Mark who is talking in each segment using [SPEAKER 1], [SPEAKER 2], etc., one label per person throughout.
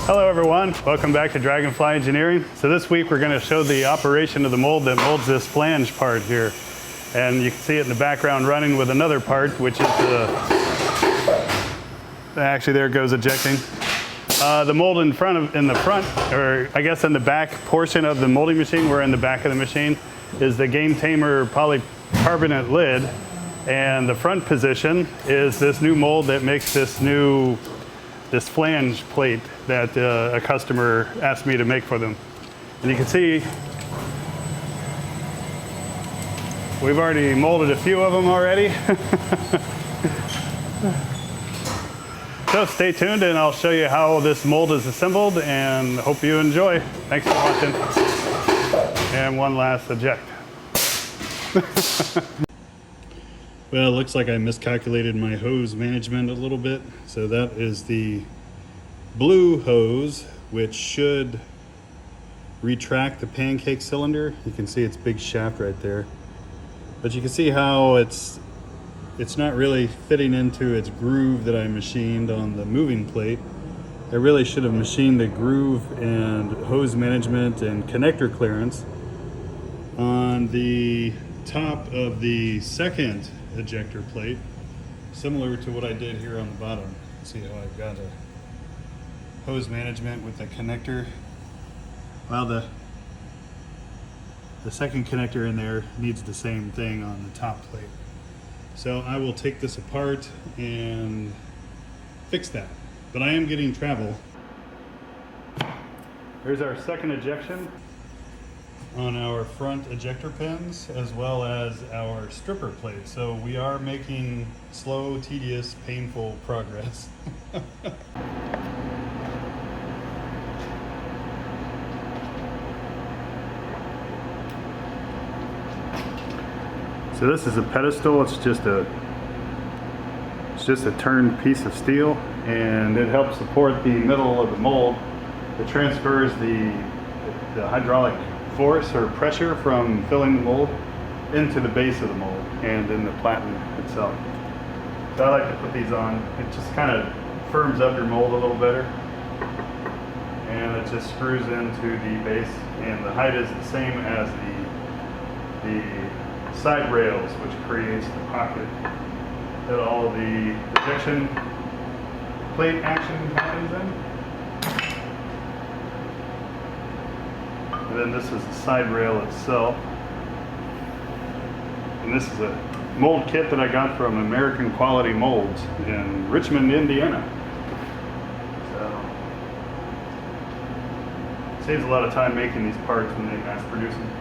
[SPEAKER 1] Hello everyone, welcome back to Dragonfly Engineering. So this week we're going to show the operation of the mold that molds this flange part here. And you can see it in the background running with another part, which is actually there it goes ejecting. The mold in the front, or I guess in the back portion of the molding machine, we're in the back of the machine, is the Game Tamer polycarbonate lid. And the front position is this new mold that makes this flange plate that a customer asked me to make for them. And you can see we've already molded a few of them already. So stay tuned and I'll show you how this mold is assembled and hope you enjoy. Thanks for watching. And one last eject. Well, it looks like I miscalculated my hose management a little bit. So that is the blue hose, which should retract the pancake cylinder. You can see its big shaft right there. But you can see how it's not really fitting into its groove that I machined on the moving plate. I really should have machined the groove and hose management and connector clearance on the top of the second ejector plate, similar to what I did here on the bottom. See how I've got a hose management with the connector. Well, the second connector in there needs the same thing on the top plate. So I will take this apart and fix that. But I am getting travel. Here's our second ejection on our front ejector pins, as well as our stripper plate. So we are making slow, tedious, painful progress. So this is a pedestal. It's just a turned piece of steel, and it helps support the middle of the mold. It transfers the hydraulic force or pressure from filling the mold into the base of the mold and in the platen itself. So I like to put these on. It just kind of firms up your mold a little better, and it just screws into the base, and the height is the same as the side rails, which creates the pocket that all of the ejection plate action happens in. And then this is the side rail itself. And this is a mold kit that I got from American Quality Molds in Richmond, Indiana. So it saves a lot of time making these parts when they mass produce them.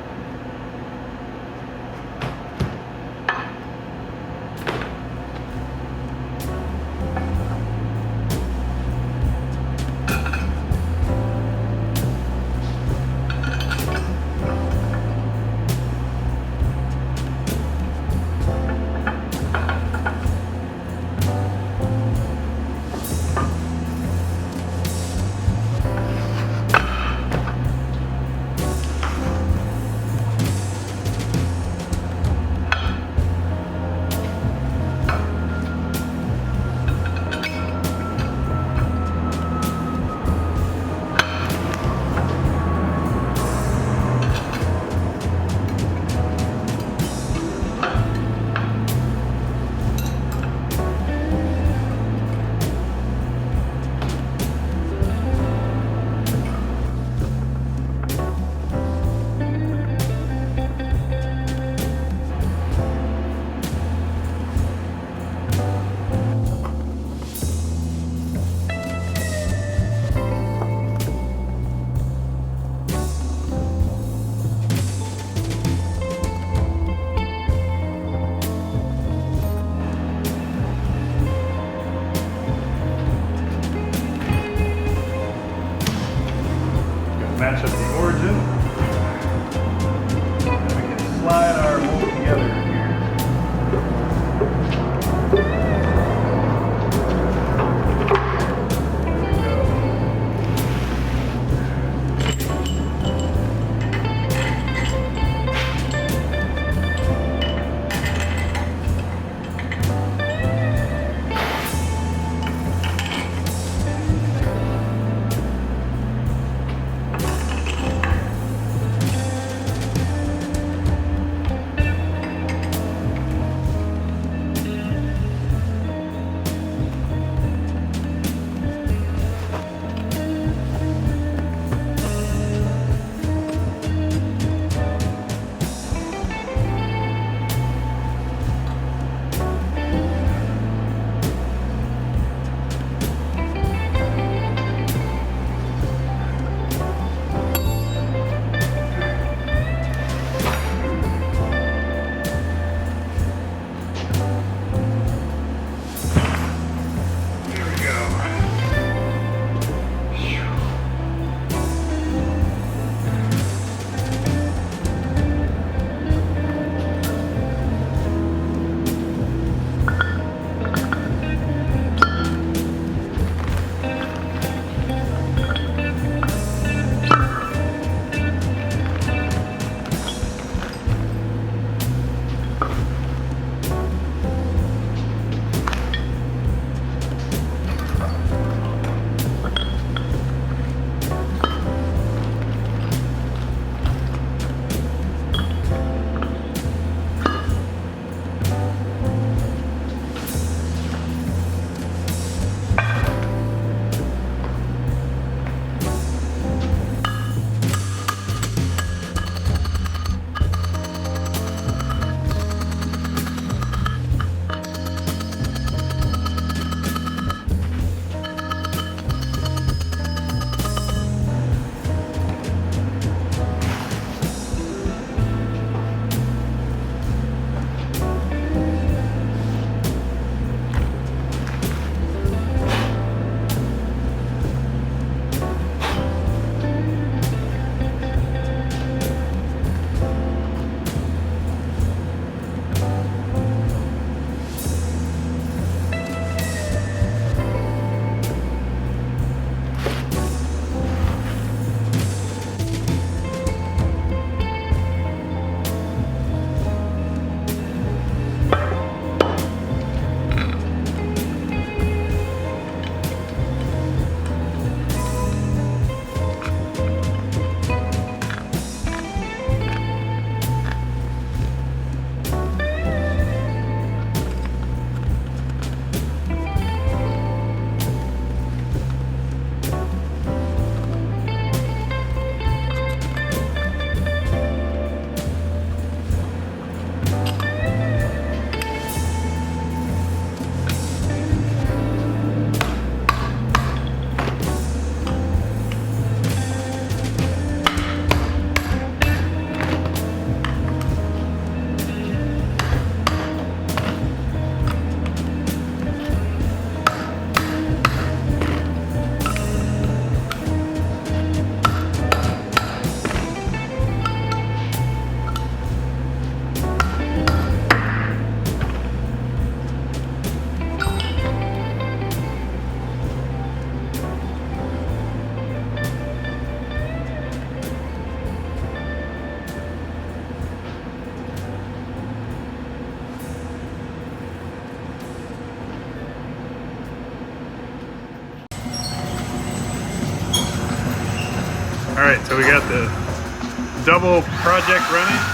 [SPEAKER 2] All right, so we got the double project running.